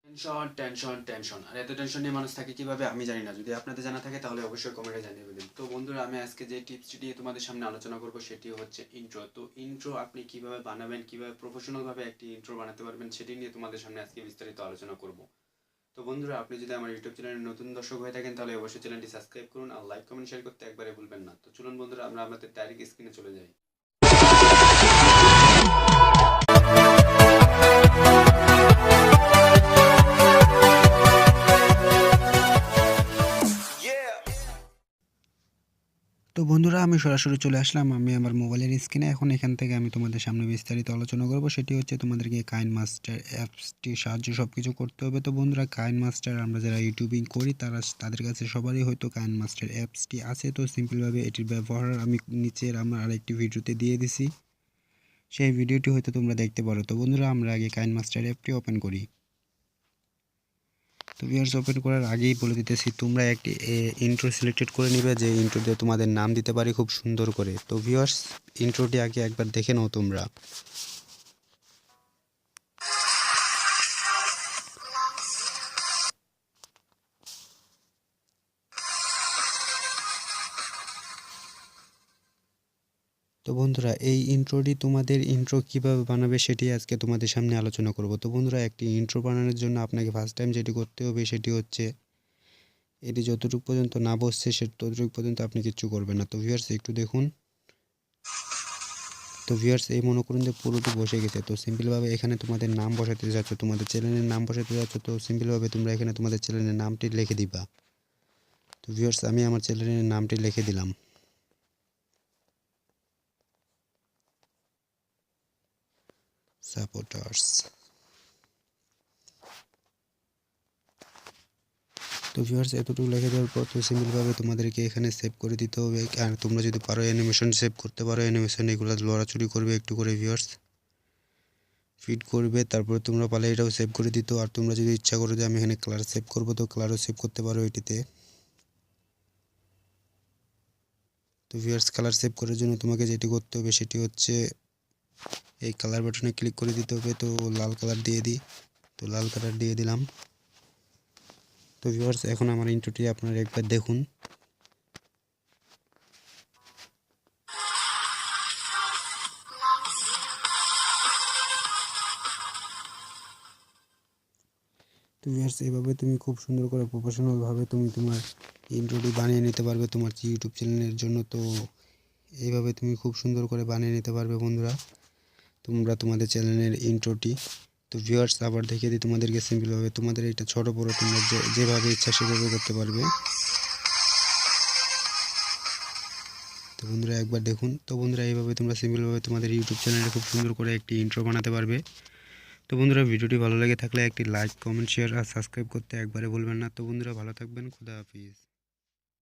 Tension tension tension আর এত tension নিয়ে মানুষ থাকে কিভাবে আমি জানি না। যদি আপনাদের জানা থাকে তাহলে অবশ্যই কমেন্টে জানিয়ে দেবেন। তো বন্ধুরা, আমি আজকে যে টিপসটি নিয়ে তোমাদের সামনে আলোচনা করব সেটি হচ্ছে ইন্ট্রো। তো ইন্ট্রো আপনি কিভাবে বানাবেন, কিভাবে প্রফেশনালভাবে একটি ইন্ট্রো বানাতে পারবেন সেটি নিয়ে তোমাদের সামনে আজকে বিস্তারিত আলোচনা করব। তো বন্ধুরা, আপনি যদি আমার ইউটিউব চ্যানেলের নতুন দর্শক হয়ে থাকেন তাহলে অবশ্যই চ্যানেলটি সাবস্ক্রাইব করুন আর লাইক কমেন্ট শেয়ার করতে একবারে ভুলবেন না। তো চলুন বন্ধুরা, আমরা আমাদের ডাইরেক্ট স্ক্রিনে চলে যাই। তো বন্ধুরা, আমি সরাসরি চলে আসলাম আমি আমার মোবাইলের স্ক্রিনে। এখন এখান থেকে আমি তোমাদের সামনে বিস্তারিত আলোচনা করব। সেটি হচ্ছে তোমাদেরকে কাইনমাস্টার অ্যাপসটির সাহায্যে সব কিছু করতে হবে। তো বন্ধুরা, কাইনমাস্টার আমরা যারা ইউটিউবিং করি তাদের কাছে সবারই হয়তো কাইনমাস্টার অ্যাপসটি আছে। তো সিম্পলভাবে এটির ব্যবহার আমি নিচের আমার আরেকটি ভিডিওতে দিয়ে দিছি, সেই ভিডিওটি হয়তো তোমরা দেখতে পারো। তো বন্ধুরা, আমরা আগে কাইনমাস্টার অ্যাপটি ওপেন করি। তো ভিউয়ার্স, ওপেন করার আগেই বলে দিতেছি তোমরা একটি ইন্ট্রো সিলেক্টেড করে নিবে, যে ইন্ট্রো দিয়ে তোমাদের নাম দিতে পারি খুব সুন্দর করে। তো ভিউয়ার্স, ইন্ট্রোটি আগে একবার দেখে নাও তোমরা। তো বন্ধুরা, এই ইন্ট্রোটি তোমাদের ইন্ট্রো কিভাবে বানাবে সেটি আজকে তোমাদের সামনে আলোচনা করব। তো বন্ধুরা, একটি ইন্ট্রো বানানোর জন্য আপনাকে ফার্স্ট টাইম যেটি করতে হবে সেটি হচ্ছে এটি যতটুকু পর্যন্ত না বসছে সে ততটুকু পর্যন্ত আপনি কিচ্ছু করবেন না। তো ভিউয়ার্স, একটু দেখুন। তো ভিউয়ার্স, এই মনে করুন যে পুরোটি বসে গেছে। তো সিম্পলভাবে এখানে তোমাদের নাম বসাতে যাচ্ছ, তোমাদের চ্যানেলের নাম বসাতে যাচ্ছ। তো সিম্পলভাবে তোমরা এখানে তোমাদের চ্যানেলের নামটি লিখে দিবা। তো ভিউয়ার্স, আমি আমার চ্যানেলের নামটি লিখে দিলাম। সাপোর্টার্স। তো ভিউয়ার্স, এতটুকু লিখে দেওয়ার পর তো সিম্পলভাবে তোমাদেরকে এখানে সেভ করে দিতে হবে। আর তোমরা যদি পারো অ্যানিমেশন সেভ করতে পারো, অ্যানিমেশন এগুলো লড়াচড়ি করবে একটু করে ভিউয়ার্স, ফিড করবে। তারপরে তোমরা পারলে এটাও সেভ করে দিত। আর তোমরা যদি ইচ্ছা করো যে আমি এখানে কালার সেভ করবো, তো কালারও সেভ করতে পারো এটিতে। তো ভিউয়ার্স, কালার সেভ করার জন্য তোমাকে যেটি করতে হবে সেটি হচ্ছে এই কালার বাটনে ক্লিক করে দিতে হবে। তো লাল কালার দিয়ে দিই। তো লাল কালার দিয়ে দিলাম। তো ভিউয়ার্স, এখন আমার ইন্ট্রোটি আপনারা একবার দেখুন। তো ভিউয়ার্স, এভাবে তুমি খুব সুন্দর করে প্রফেশনালভাবে তুমি তোমার ইন্ট্রোটি বানিয়ে নিতে পারবে তোমার ইউটিউব চ্যানেলের জন্য। তো এইভাবে তুমি খুব সুন্দর করে বানিয়ে নিতে পারবে বন্ধুরা তোমরা তোমাদের চ্যানেলের ইন্ট্রোটি। তো ভিউয়ার্স, আবার দেখিয়ে দিই তোমাদেরকে সিম্পলভাবে। তোমাদের এটা ছোট বড় তোমরা যেভাবে ইচ্ছা সেভাবে করতে পারবে। তো বন্ধুরা, একবার দেখুন। তো বন্ধুরা, এইভাবে তোমরা সিম্পলভাবে তোমাদের ইউটিউব চ্যানেলে খুব সুন্দর করে একটি ইন্ট্রো বানাতে পারবে। তো বন্ধুরা, ভিডিওটি ভালো লেগে থাকলে একটি লাইক কমেন্ট শেয়ার আর সাবস্ক্রাইব করতে একবারে ভুলবেন না। তো বন্ধুরা, ভালো থাকবেন। খুদা হাফিজ।